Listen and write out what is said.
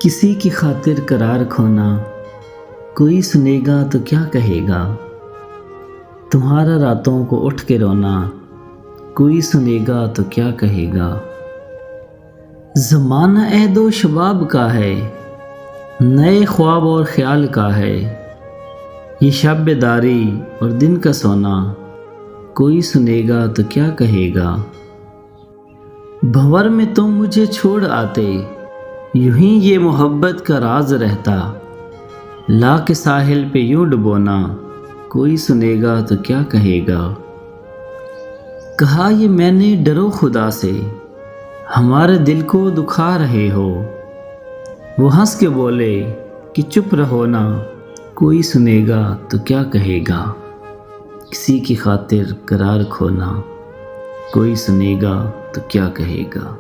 کسی کی خاطر قرار کھونا، کوئی سنے گا تو کیا کہے گا؟ تمہارا راتوں کو اٹھ کے رونا، کوئی سنے گا تو کیا کہے گا؟ زمانہ عہد و شباب کا ہے، نئے خواب اور خیال کا ہے، یہ شب بیداری اور دن کا سونا، کوئی سنے گا تو کیا کہے گا؟ بھنور میں تم مجھے چھوڑ آتے، یوں ہی یہ محبت کا راز رہتا، لا کے ساحل پہ یوں ڈبونا، کوئی سنے گا تو کیا کہے گا؟ کہا یہ میں نے ڈرو خدا سے، ہمارے دل کو دکھا رہے ہو، وہ ہنس کے بولے کہ چپ رہو نا، کوئی سنے گا تو کیا کہے گا؟ کسی کی خاطر قرار کھونا، کوئی سنے گا تو کیا کہے گا؟